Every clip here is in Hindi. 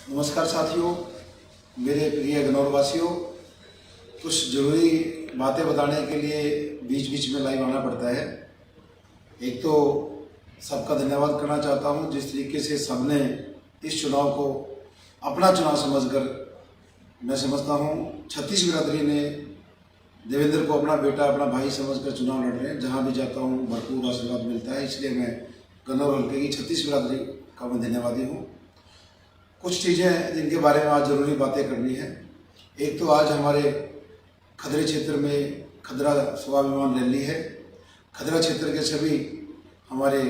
नमस्कार साथियों, मेरे प्रिय गन्नौर वासियों। कुछ ज़रूरी बातें बताने के लिए बीच बीच में लाइव आना पड़ता है। एक तो सबका धन्यवाद करना चाहता हूं, जिस तरीके से सबने इस चुनाव को अपना चुनाव समझकर, मैं समझता हूं छत्तीस बिरादरी ने देवेंद्र को अपना बेटा, अपना भाई समझकर चुनाव लड़ रहे हैं। जहां भी जाता हूं भरपूर आशीर्वाद मिलता है, इसलिए मैं गन्नौर हल्के की छत्तीस बिरादरी का मैं धन्यवादी हूँ। कुछ चीज़ें जिनके बारे में आज ज़रूरी बातें करनी है। एक तो आज हमारे खदरी क्षेत्र में खदरा स्वाभिमान रैली है। खदरा क्षेत्र के सभी हमारे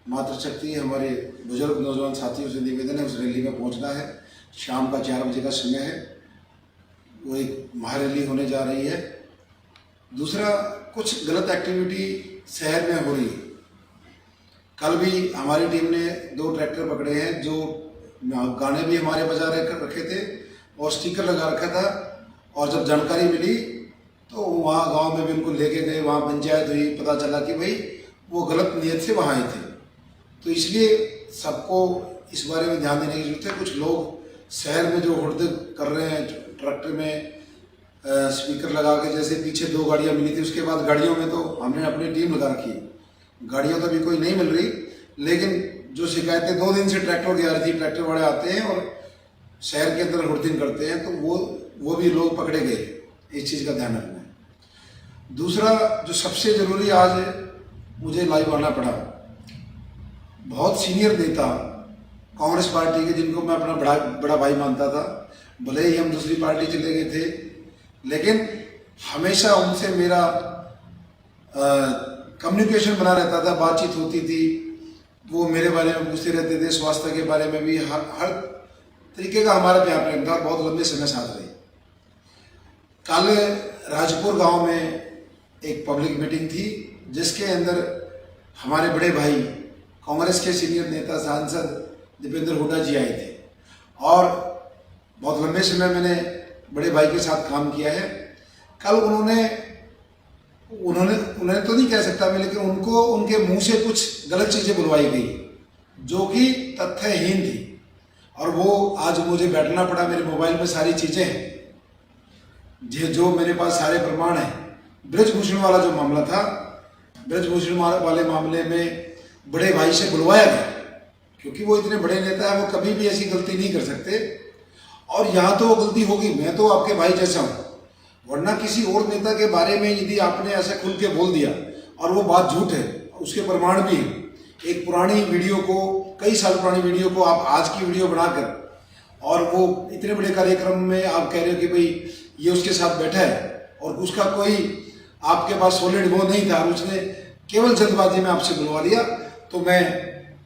मातृशक्ति, हमारे बुजुर्ग नौजवान साथियों से निवेदन है उस रैली में पहुंचना है। शाम का 4 बजे का समय है, वो एक महारैली होने जा रही है। दूसरा, कुछ गलत एक्टिविटी शहर में हो रही है। कल भी हमारी टीम ने 2 ट्रैक्टर पकड़े हैं जो गाने भी हमारे बजा रखे थे और स्टिकर लगा रखा था, और जब जानकारी मिली तो वहाँ गांव में भी उनको लेके गए, वहाँ पंचायत हुई, पता चला कि भाई वो गलत नियत से वहाँ आए थे। तो इसलिए सबको इस बारे में ध्यान देने की जरूरत है। कुछ लोग शहर में जो हुड़दंग कर रहे हैं, ट्रैक्टर में स्पीकर लगा के, जैसे पीछे 2 गाड़ियाँ मिली थी, उसके बाद गाड़ियों में तो हमने अपनी टीम लगा रखी है। गाड़ियों तो अभी कोई नहीं मिल रही, लेकिन जो शिकायतें 2 दिन से ट्रैक्टर की आ रही थी, ट्रैक्टर वाले आते हैं और शहर के अंदर हुड़दंग करते हैं, तो वो भी लोग पकड़े गए। इस चीज़ का ध्यान रखना है। दूसरा, जो सबसे ज़रूरी आज मुझे लाइव आना पड़ा, बहुत सीनियर नेता कांग्रेस पार्टी के, जिनको मैं अपना बड़ा भाई मानता था, भले ही हम दूसरी पार्टी चले गए थे, लेकिन हमेशा उनसे मेरा कम्युनिकेशन बना रहता था, बातचीत होती थी। वो मेरे बारे में पूछते रहते थे, स्वास्थ्य के बारे में भी, हर तरीके का हमारा प्यार प्रेम था, बहुत लंबे समय साथ रहे। कल राजपुर गांव में एक पब्लिक मीटिंग थी, जिसके अंदर हमारे बड़े भाई कांग्रेस के सीनियर नेता सांसद दीपेंद्र हुड्डा जी आए थे, और बहुत लंबे समय मैंने बड़े भाई के साथ काम किया है। कल उन्होंने तो नहीं कह सकता मैं, लेकिन उनको उनके मुंह से कुछ गलत चीजें बुलवाई गई जो कि तथ्यहीन थी, और वो आज मुझे बैठना पड़ा। मेरे मोबाइल में सारी चीजें हैं, जो मेरे पास सारे प्रमाण हैं। ब्रजभूषण वाला जो मामला था, ब्रजभूषण वाले मामले में बड़े भाई से बुलवाया गया, क्योंकि वो इतने बड़े नेता है, वो कभी भी ऐसी गलती नहीं कर सकते। और यहाँ तो वो गलती होगी, मैं तो आपके भाई जैसा हूँ, वरना किसी और नेता के बारे में यदि आपने ऐसे खुल के बोल दिया और वो बात झूठ है, उसके प्रमाण भी है। एक पुरानी वीडियो को, कई साल पुरानी वीडियो को आप आज की वीडियो बनाकर, और वो इतने बड़े कार्यक्रम में आप कह रहे हो कि भाई ये उसके साथ बैठा है, और उसका कोई आपके पास सॉलिड वो नहीं था, उसने केवल जल्दबाजी में आपसे बुलवा लिया। तो मैं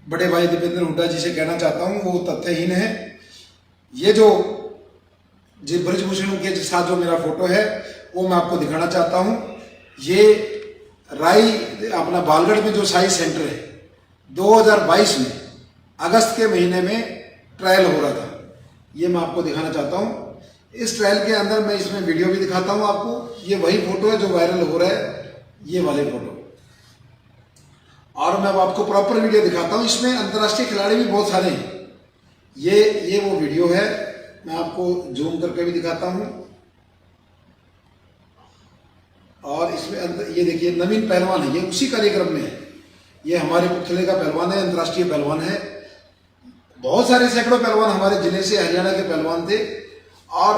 बड़े भाई दीपेंद्र हुड्डा जी से कहना चाहता हूँ, वो तथ्यहीन है। ये जो ब्रजभूषण के साथ जो मेरा फोटो है, वो मैं आपको दिखाना चाहता हूँ। ये राई अपना बालगढ़ में जो साई सेंटर है, 2022 में अगस्त के महीने में ट्रायल हो रहा था, ये मैं आपको दिखाना चाहता हूँ। इस ट्रायल के अंदर मैं इसमें वीडियो भी दिखाता हूँ आपको। ये वही फोटो है जो वायरल हो रहा है, ये वाले फोटो, और मैं आपको प्रॉपर वीडियो दिखाता हूँ। इसमें अंतर्राष्ट्रीय खिलाड़ी भी बहुत सारे हैं। ये वो वीडियो है, मैं आपको जूम करके भी दिखाता हूँ। और इसमें ये देखिए, नवीन पहलवान है, ये उसी कार्यक्रम में है। ये हमारे पुतले का पहलवान है, अंतर्राष्ट्रीय पहलवान है। बहुत सारे सैकड़ों पहलवान हमारे जिले से, हरियाणा के पहलवान थे। और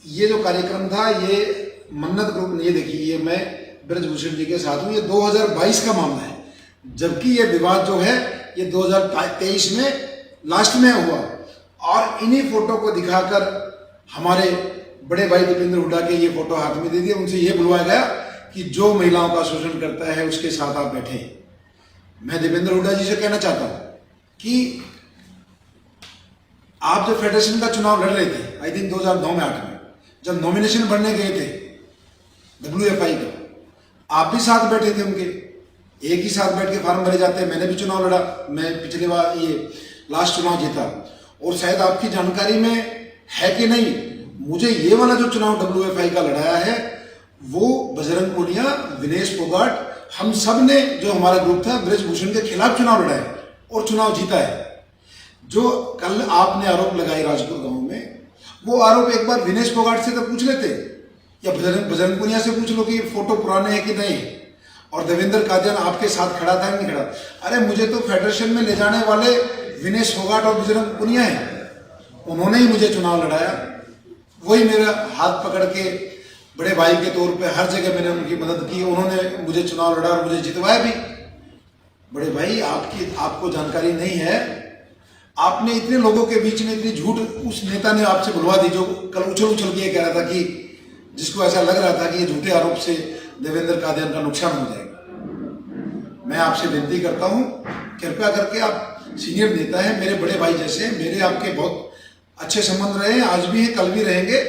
ये जो कार्यक्रम था, ये मन्नत ग्रुप, ये देखिए, ये मैं ब्रजभूषण जी के साथ हूँ। ये 2022 का मामला है, जबकि ये विवाद जो है ये 2023 में लास्ट में हुआ। और इन्हीं फोटो को दिखाकर हमारे बड़े भाई दीपेंद्र हुड्डा के ये फोटो हाथ में दे दिए। उनसे ये बुलवाया गया कि जो महिलाओं का शोषण करता है उसके साथ आप बैठे। मैं दीपेंद्र हुड्डा जी से कहना चाहता हूं कि आप जब फेडरेशन का चुनाव लड़ रहे थे, आई थिंक 2009 में 8 में, जब नॉमिनेशन भरने गए थे WFI का, आप भी साथ बैठे थे उनके। एक ही साथ बैठ के फार्म भरे जाते हैं। मैंने भी चुनाव लड़ा, मैं पिछले बार ये लास्ट चुनाव जीता। और शायद आपकी जानकारी में है कि नहीं, मुझे ये वाला जो चुनाव WFI का लड़ाया है, वो बजरंग पुनिया, विनेश फोगाट, हम सब ने, जो हमारा ग्रुप था, ब्रजभूषण के खिलाफ चुनाव लड़ा है और चुनाव जीता है। जो कल आपने आरोप लगाए राजपुर गांव में, वो आरोप एक बार विनेश फोगाट से तो पूछ लेते, या बजरंग पुनिया से पूछ लो कि ये फोटो पुराने हैं कि नहीं, और देवेंद्र कादियान आपके साथ खड़ा था नहीं खड़ा। अरे मुझे तो फेडरेशन में ले जाने वाले विनेश फोगाट और बजरंग पुनिया हैं, उन्होंने ही मुझे चुनाव लड़ाया, वही मेरा हाथ पकड़ के बड़े भाई के तौर पे हर जगह मैंने उनकी मदद की, उन्होंने मुझे चुनाव लड़ा और मुझे जितवाया भी। बड़े भाई आपको जानकारी नहीं है, आपने इतने लोगों के बीच में इतनी झूठ उस नेता ने आपसे बुलवा दी जो कल उछल के ये कह रहा था कि जिसको ऐसा लग रहा था कि ये झूठे आरोप से देवेंद्र कादियान का नुकसान हो जाएगा। मैं आपसे विनती करता हूं, कृपया करके, आप सीनियर नेता हैं, मेरे बड़े भाई जैसे, मेरे आपके बहुत अच्छे संबंध रहे हैं, आज भी हैं, कल भी रहेंगे,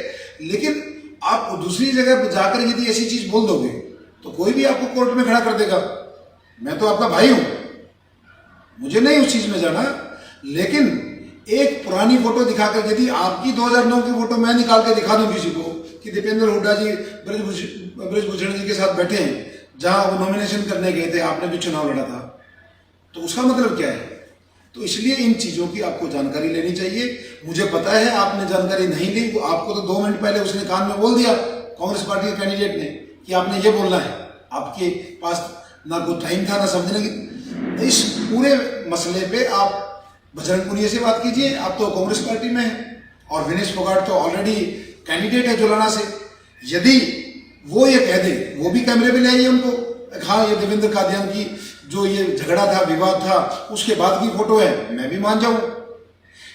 लेकिन आप दूसरी जगह जाकर यदि ऐसी चीज बोल दोगे तो कोई भी आपको कोर्ट में खड़ा कर देगा। मैं तो आपका भाई हूं, मुझे नहीं उस चीज में जाना, लेकिन एक पुरानी फोटो दिखाकर, यदि आपकी 2009 की फोटो मैं निकाल के दिखा दूं किसी को कि दीपेंद्र हुड्डा जी ब्रजभूषण जी के साथ बैठे हैं जहां वो नॉमिनेशन करने गए थे, आपने भी चुनाव लड़ा था, तो उसका मतलब क्या है? तो इसलिए इन चीजों की आपको जानकारी लेनी चाहिए। मुझे पता है आपने जानकारी नहीं ली, आपको तो 2 मिनट पहले उसने कान में बोल दिया कांग्रेस पार्टी के कैंडिडेट ने कि आपने ये बोलना है, आपके पास ना कोई टाइम था ना समझने की। इस पूरे मसले पे आप बजरंग पुनिया से बात कीजिए, आप तो कांग्रेस पार्टी में हैं, और विनेश फोगाट तो ऑलरेडी कैंडिडेट है जोलाना से। यदि वो ये कह दे, वो भी कैमरे में ले आइए उनको, हाँ ये देवेंद्र कादियान की जो ये झगड़ा था, विवाद था, उसके बाद की फोटो है, मैं भी मान जाऊं।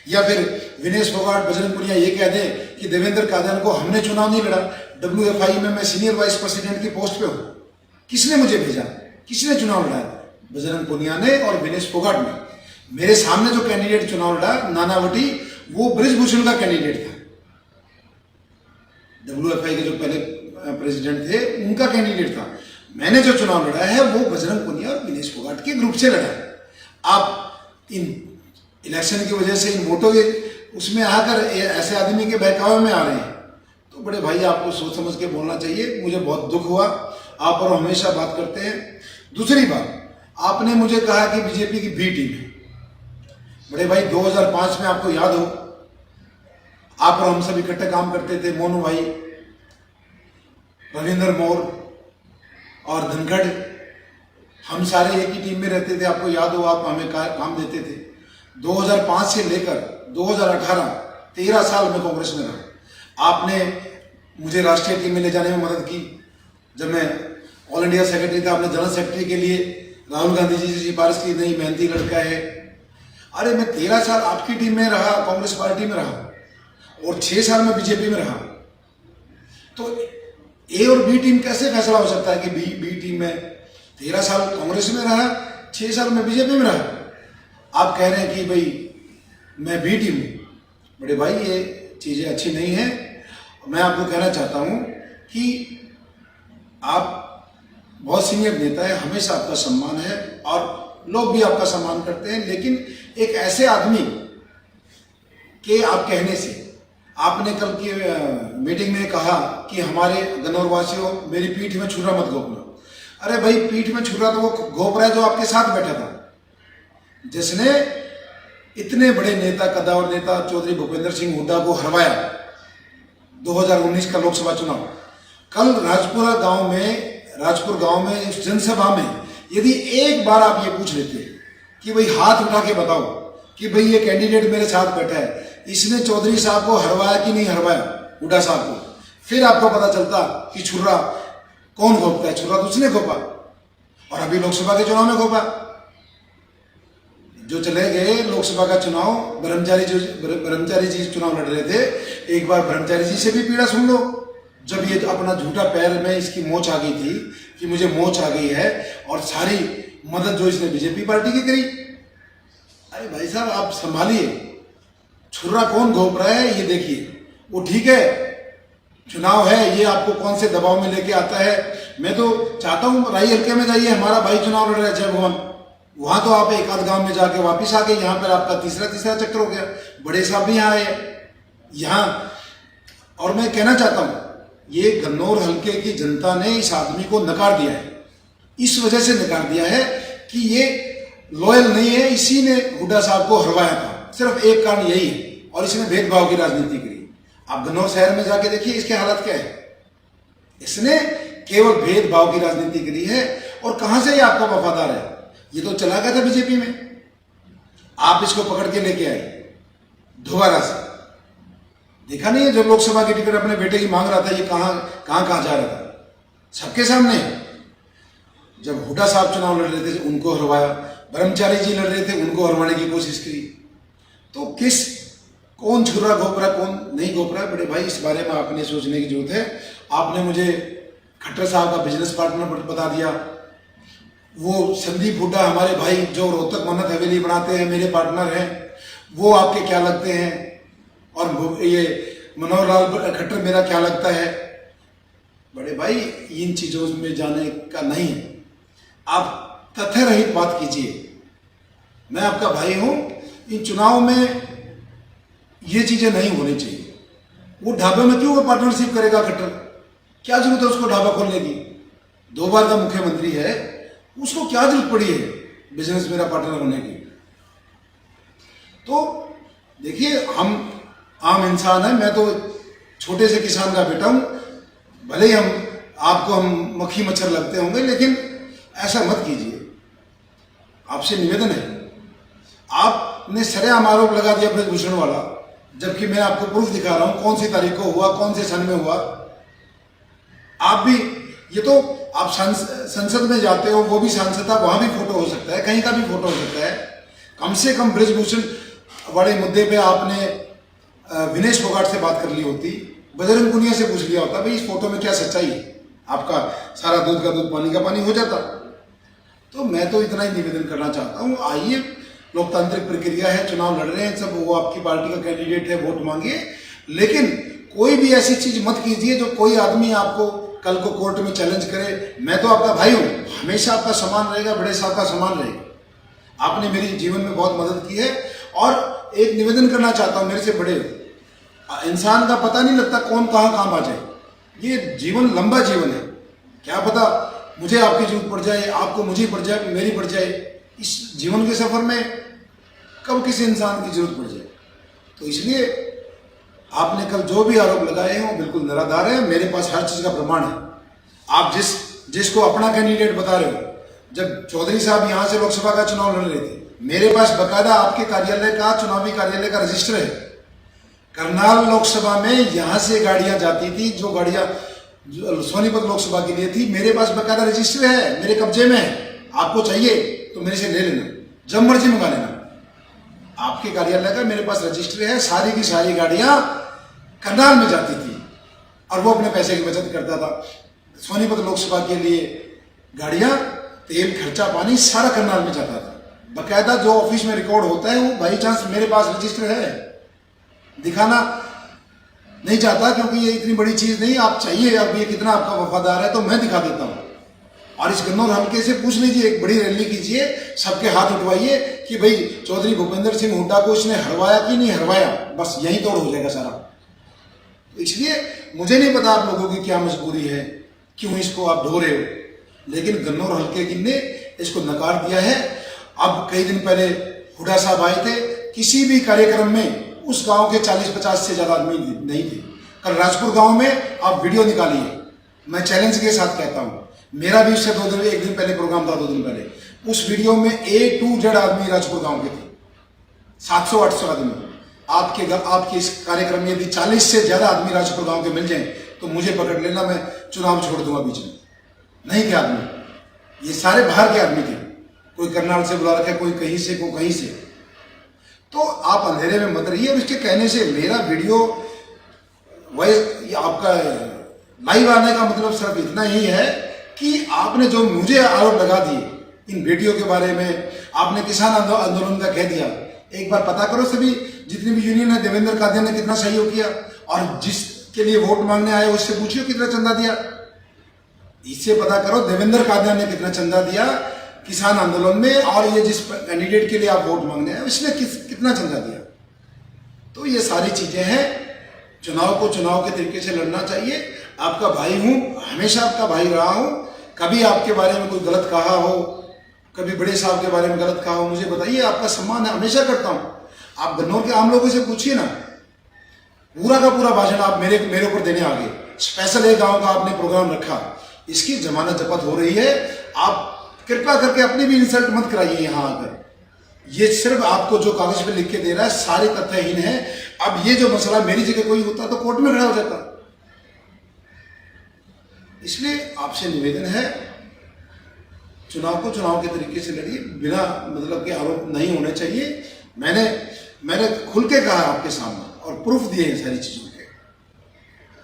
या फिर विनेश फोगाट, बजरंग पुनिया ये कह दे कि देवेंद्र कादियान को हमने चुनाव नहीं लड़ा, WFI में मैं सीनियर वाइस प्रेसिडेंट की पोस्ट पे हूं, किसने मुझे भेजा, किसने चुनाव लड़ा? बजरंग पुनिया ने और विनेश फोगाट ने। मेरे सामने जो कैंडिडेट चुनाव लड़ा, नानावटी, वो ब्रजभूषण का कैंडिडेट था, WFI के जो पहले प्रेसिडेंट थे उनका कैंडिडेट था। मैंने जो चुनाव लड़ा है वो बजरंग पुनिया और विनेश फोगाट के ग्रुप से लड़ा है। आप इन इलेक्शन की वजह से, इन वोटों के उसमें आकर ऐसे आदमी के बहकावे में आ रहे हैं, तो बड़े भाई आपको सोच समझ के बोलना चाहिए। मुझे बहुत दुख हुआ, आप और हमेशा बात करते हैं। दूसरी बात, आपने मुझे कहा कि बीजेपी की बी टीम है। बड़े भाई 2005 में आपको याद हो, आप और हम सब इकट्ठे काम करते थे, मोनू भाई, रविंद्र मोर और धनखड़, हम सारे एक ही टीम में रहते थे, आपको याद हो, आप हमें काम देते थे। 2005 से लेकर 2018 13 साल में कांग्रेस में रहा। आपने मुझे राष्ट्रीय टीम में ले जाने में मदद की। जब मैं ऑल इंडिया सेक्रेटरी था, आपने जनरल सेक्रेटरी के लिए राहुल गांधी जी से सिफारिश की, नहीं मेहनती लड़का है। अरे मैं 13 साल आपकी टीम में रहा, कांग्रेस पार्टी में रहा, और 6 साल में बीजेपी में रहा। तो ए और बी टीम कैसे फैसला हो सकता है कि बी टीम में 13 साल कांग्रेस में रहा, 6 साल में बीजेपी में रहा। आप कह रहे हैं कि भाई मैं बी टीम हूं। बड़े भाई ये चीजें अच्छी नहीं है। मैं आपको कहना चाहता हूं कि आप बहुत सीनियर नेता है, हमेशा आपका सम्मान है और लोग भी आपका सम्मान करते हैं, लेकिन एक ऐसे आदमी के आप कहने से, आपने कल की मीटिंग में कहा कि हमारे गन्नौर वासियों मेरी पीठ में छुरा मत घोपना। अरे भाई पीठ में छुरा तो वो घोप रहा है जो आपके साथ बैठा था, जिसने इतने बड़े नेता, कद्दावर नेता चौधरी भूपेंद्र सिंह हुड्डा को हरवाया 2019 का लोकसभा चुनाव। कल राजपुर गांव में इस जनसभा में यदि एक बार आप ये पूछ लेते कि भाई हाथ उठा के बताओ कि भाई ये कैंडिडेट मेरे साथ बैठा है, इसने चौधरी साहब को हरवाया कि नहीं हरवाया, हुड्डा साहब को, फिर आपको पता चलता कि छुरा कौन घोपता है। छुरा तो उसने घोपा, और अभी लोकसभा के चुनाव में घोपा। जो चले गए लोकसभा का चुनाव, ब्रह्मचारी जी चुनाव लड़ रहे थे, एक बार ब्रह्मचारी जी से भी पीड़ा सुन लो। जब ये अपना झूठा पैर में इसकी मोच आ गई थी कि मुझे मोच आ गई है, और सारी मदद जो इसने बीजेपी पार्टी की करी। अरे भाई साहब आप संभालिए, छुरा कौन घोप रहा है ये देखिए। वो ठीक है, चुनाव है, ये आपको कौन से दबाव में लेके आता है। मैं तो चाहता हूं राई हल्के में जाइए, हमारा भाई चुनाव लड़ रहा है जय भवन, वहां तो आप एक आध गांव में जाके वापिस आ गए, यहाँ पर आपका तीसरा चक्कर हो गया। बड़े साहब भी यहाँ आए यहाँ। और मैं कहना चाहता हूं, ये गन्नौर हल्के की जनता ने इस आदमी को नकार दिया है, इस वजह से नकार दिया है कि ये लॉयल नहीं है, इसी ने हुड्डा साहब को हरवाया था। सिर्फ एक कारण यही है, और इसने भेदभाव की राजनीति करी। आप गन्नौर शहर में जाके देखिए इसके हालत क्या है। इसने केवल भेदभाव की राजनीति करी है। और कहां से ये आपका वफादार है? ये तो चला गया था बीजेपी में, आप इसको पकड़ के लेके आए दोबारा से। देखा नहीं है जब लोकसभा की टिकट अपने बेटे की मांग रहा था, ये कहां जा रहा था सबके सामने। जब हुड्डा साहब चुनाव लड़ रहे थे उनको हरवाया, ब्रह्मचारी जी लड़ रहे थे उनको हरवाने की कोशिश की। तो कौन छुरा घोप रहा कौन नहीं घोप रहा, बड़े भाई इस बारे में आपने सोचने की जरूरत है। आपने मुझे खट्टर साहब का बिजनेस पार्टनर बता दिया। वो संदीप हुड्डा हमारे भाई जो रोहतक मन्नत हवेली बनाते हैं मेरे पार्टनर हैं, वो आपके क्या लगते हैं? और ये मनोहर लाल खट्टर मेरा क्या लगता है? बड़े भाई इन चीजों में जाने का नहीं है, आप तथ्य रहित बात कीजिए। मैं आपका भाई हूं, इन चुनाव में ये चीजें नहीं होनी चाहिए। वो ढाबे में क्यों वो पार्टनरशिप करेगा खट्टर? क्या जरूरत है उसको ढाबा खोलने की? 2 बार का मुख्यमंत्री है, उसको क्या जरूरत पड़ी है बिजनेस मेरा पार्टनर होने की? तो देखिए हम आम इंसान है, मैं तो छोटे से किसान का बेटा हूं। भले ही हम मक्खी मच्छर लगते होंगे, लेकिन ऐसा मत कीजिए। आपसे निवेदन है, आपने सरेआम आरोप लगा दिया ब्रजभूषण वाला, जबकि मैं आपको प्रूफ दिखा रहा हूं कौन सी तारीख को हुआ, कौन से सन में हुआ। आप भी ये तो आप संसद में जाते हो, वो भी सांसद था, वहां भी फोटो हो सकता है, कहीं का भी फोटो हो सकता है। कम से कम ब्रजभूषण वाले मुद्दे पे आपने विनेश फोगाट से बात कर ली होती, बजरंग पुनिया से पूछ लिया होता, भाई इस फोटो में क्या सच्चाई है? आपका सारा दूध का दूध पानी का पानी हो जाता। तो मैं तो इतना ही निवेदन करना चाहता हूं, आइए लोकतांत्रिक प्रक्रिया है, चुनाव लड़ रहे हैं सब, वो आपकी पार्टी का कैंडिडेट है, वोट मांगिए। लेकिन कोई भी ऐसी चीज मत कीजिए जो कोई आदमी आपको कल को कोर्ट में चैलेंज करे। मैं तो आपका भाई हूं, हमेशा आपका सम्मान रहेगा, बड़े साहब का सम्मान रहेगा। आपने मेरी जीवन में बहुत मदद की है। और एक निवेदन करना चाहता हूं, मेरे से बड़े इंसान का पता नहीं लगता कौन कहां काम आ जाए। ये जीवन लंबा जीवन है, क्या पता मुझे आपकी जरूरत पड़ जाए, आपको मुझे पड़ जाए, मेरी पड़ जाए। इस जीवन के सफर में कब किसी इंसान की जरूरत पड़ जाए। तो इसलिए आपने कल जो भी आरोप लगाए हैं वो बिल्कुल निराधार है। मेरे पास हर चीज का प्रमाण है। आप जिसको अपना कैंडिडेट बता रहे हो, जब चौधरी साहब यहां से लोकसभा का चुनाव लड़ रहे थे, मेरे पास बकायदा आपके कार्यालय का, चुनावी कार्यालय का रजिस्टर है। करनाल लोकसभा में यहां से गाड़ियां जाती थी, जो गाड़ियां सोनीपत लोकसभा के लिए थी, मेरे पास बकायदा रजिस्टर है, मेरे कब्जे में है। आपको चाहिए तो मेरे से ले लेना, जब मर्जी मंगा लेना। आपके कार्यालय का मेरे पास रजिस्टर है। सारी की सारी गाड़ियां करनाल में जाती थी और वो अपने पैसे की बचत करता था। सोनीपत लोकसभा के लिए गाड़ियां, तेल, खर्चा पानी सारा करनाल में जाता था। बकायदा जो ऑफिस में रिकॉर्ड होता है वो बाई चांस मेरे पास रजिस्टर है। दिखाना नहीं चाहता क्योंकि ये इतनी बड़ी चीज नहीं। आप चाहिए, अब ये कितना आपका वफादार है तो मैं दिखा देता हूं। और इस गन्नौर हल्के से पूछ लीजिए, एक बड़ी रैली कीजिए, सबके हाथ उठवाइए कि भाई चौधरी भूपेंद्र सिंह हुड्डा को इसने हरवाया कि नहीं हरवाया। बस यही तोड़ हो जाएगा सारा। तो इसलिए मुझे नहीं पता आप लोगों की क्या मजबूरी है, क्यों इसको आप ढो रहे हो, लेकिन गन्नौर हल्के की ने इसको नकार दिया है। अब कई दिन पहले हुड्डा साहब आए थे, किसी भी कार्यक्रम में उस गांव के 40-50 से ज्यादा आदमी नहीं थे। कल राजपुर गांव में आप वीडियो निकालिए, मैं चैलेंज के साथ कहता हूं, मेरा भी उससे 1 दिन पहले प्रोग्राम था, 2 दिन पहले। उस वीडियो में A to Z आदमी राजपुर गांव के थे, 700-800 आदमी। आपके इस कार्यक्रम में यदि 40 से ज्यादा आदमी राजपुर गांव के मिल जाएं तो मुझे पकड़ लेना, मैं चुनाव छोड़ दूंगा बीच में। नहीं थे आदमी, ये सारे बाहर के आदमी थे। कोई करनाल से बुला रखा है, कोई कहीं से, कोई कहीं से। तो आप अंधेरे में मत रहिए। और इसके कहने से मेरा वीडियो आपका लाइव आने का मतलब सिर्फ इतना ही है कि आपने जो मुझे आरोप लगा दिए इन वीडियो के बारे में, आपने किसान आंदोलन का कह दिया। एक बार पता करो सभी जितनी भी यूनियन है, देवेंद्र कादियान ने कितना सहयोग किया, और जिसके लिए वोट मांगने आए उससे पूछिए कितना चंदा दिया। इससे पता करो देवेंद्र कादियान ने कितना चंदा दिया किसान आंदोलन में, और ये जिस कैंडिडेट के लिए आप वोट मांगने आए उसने कितना चंदा दिया। तो ये सारी चीजें हैं। चुनाव को चुनाव के तरीके से लड़ना चाहिए। आपका भाई हूं, हमेशा आपका भाई रहा हूं। कभी आपके बारे में कोई गलत कहा हो, कभी बड़े साहब के बारे में गलत कहा हो, मुझे बताइए, आपका सम्मान है, हमेशा करता हूं। आप गन्नौर के आम लोगों से पूछिए ना, पूरा का पूरा भाषण आप मेरे ऊपर देने आ गए। स्पेशल एक गांव का आपने प्रोग्राम रखा, इसकी जमानत जब्त हो रही है। आप कृपया करके अपनी भी इंसल्ट मत कराइए यहाँ आकर। ये सिर्फ आपको जो कागज पे लिख के दे रहा है सारे तथ्यहीन है। अब ये जो मसला मेरी जगह कोई होता तो कोर्ट में खड़ा हो जाता। इसलिए आपसे निवेदन है, चुनाव को चुनाव के तरीके से लड़िए, बिना मतलब के आरोप नहीं होने चाहिए। मैंने खुल के कहा आपके सामने और प्रूफ दिए हैं सारी चीजों के।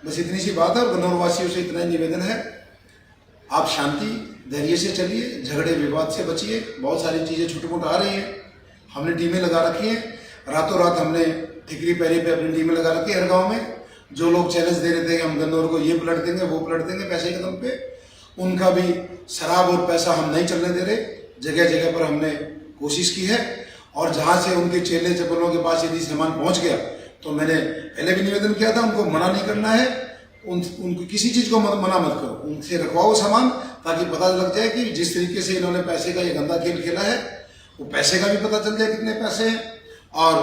बस इतनी सी बात है। और गन्नौर वासियों से इतना ही निवेदन है, आप शांति धैर्य से चलिए, झगड़े विवाद से बचिए। बहुत सारी चीजें छोटी-मोटी आ रही हैं, हमने टीमें लगा रखी हैं। रातों रात हमने ठिकरी पैरी पे अपनी टीमें लगा रखी है हर गांव में। जो लोग चैलेंज दे रहे थे कि हम गन्नौर को ये पलट देंगे वो पलट देंगे पैसे के दम पे, उनका भी शराब और पैसा हम नहीं चलने दे रहे। जगह जगह पर हमने कोशिश की है। और जहां से उनके चेले चपलों के पास यदि सामान पहुंच गया तो मैंने पहले भी निवेदन किया था, उनको मना नहीं करना है। उनको किसी चीज को मना मत करो, उनसे रखवाओ सामान, ताकि पता लग जाए कि जिस तरीके से इन्होंने पैसे का ये गंदा खेल खेला है, वो पैसे का भी पता चल जाए कितने पैसे हैं। और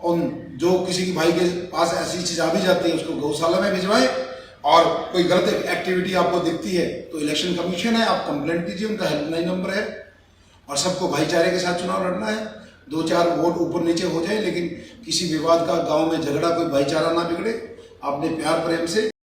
उन जो किसी की भाई के पास ऐसी चीज आ भी जाती है उसको गौशाला में भिजवाएं। और कोई गलत एक्टिविटी आपको दिखती है तो इलेक्शन कमीशन है, आप कंप्लेंट कीजिए, उनका हेल्पलाइन नंबर है। और सबको भाईचारे के साथ चुनाव लड़ना है। 2-4 वोट ऊपर नीचे हो जाए लेकिन किसी विवाद का, गांव में झगड़ा, कोई भाईचारा ना बिगड़े। आपने प्यार प्रेम से